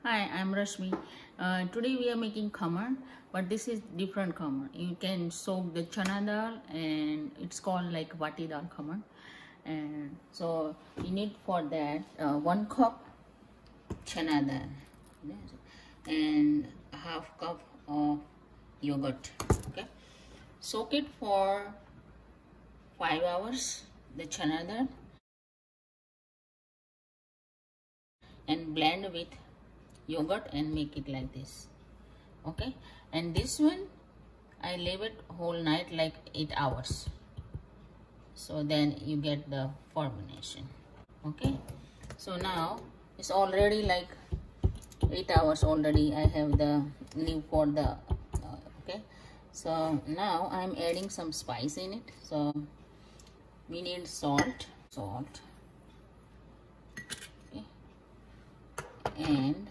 Hi, I'm Rashmi. Today we are making khamar, but this is different khamar. You can soak the chana dal, and it's called like vati dal khamar. And so you need for that 1 cup chana dal and half cup of yogurt. Okay, soak it for 5 hours. The chana dal and blend with yogurt and make it like this. Okay, and this one I leave it whole night like 8 hours, so then you get the formulation. Okay, so now it's already like 8 hours already. I have the leave for the okay, so now I'm adding some spice in it. So we need salt, okay, and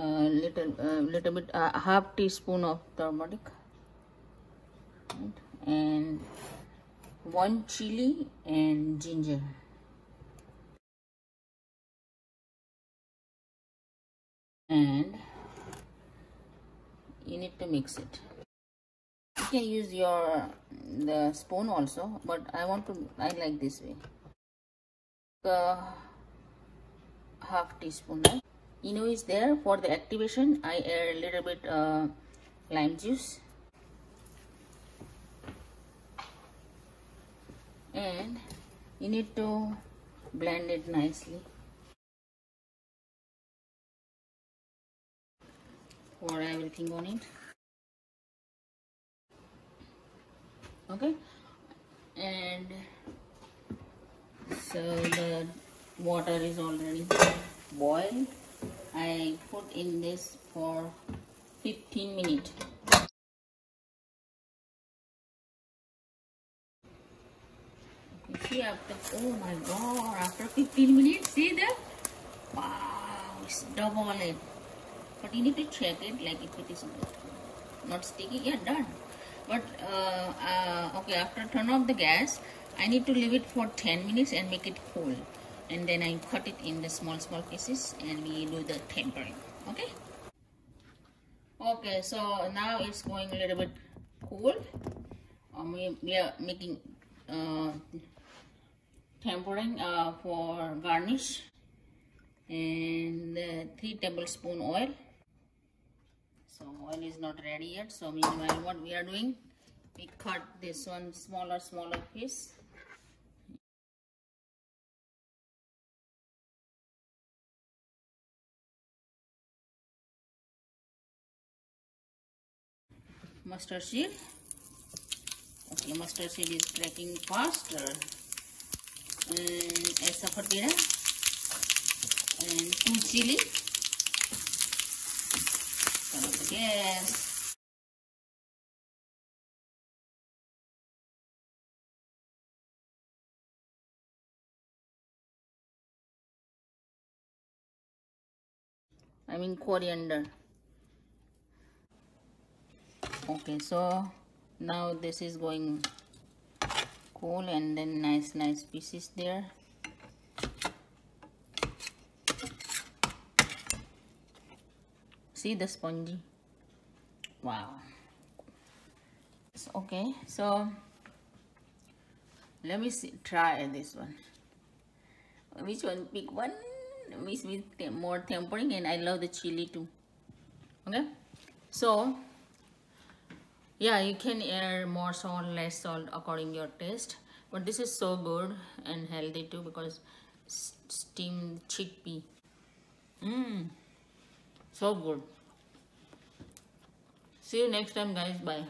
little bit half teaspoon of turmeric, right? And 1 chili and ginger, and you need to mix it. You can use the spoon also, but I like this way. Half teaspoon, right? Is there for the activation. I add a little bit lime juice, and you need to blend it nicely. Pour everything on it. Okay, and so the water is already boiled. I put in this for 15 minutes. See, oh my god, after 15 minutes, see that? Wow, it's double it. But you need to check it, like if it is not sticky. Yeah, done. But okay, after turn off the gas, I need to leave it for 10 minutes and make it cool. And then I cut it in the small pieces and we do the tempering. Okay? Okay, so now it's going a little bit cool. We are making tempering for garnish, and 3 tablespoon oil. So oil is not ready yet, so meanwhile what we are doing, we cut this one smaller piece. Mustard seed. Okay, mustard seed is cracking faster. And asafoetida and 2 chili. Turn off the gas. Coriander. Okay, so now this is going cool, and then nice pieces there. See the spongy. Wow. Okay, so let me try this one. Which one? Pick one with more tempering, and I love the chili too. Okay, so yeah, you can add more salt, less salt according to your taste. But this is so good and healthy too, because steamed chickpea. So good. See you next time, guys. Bye.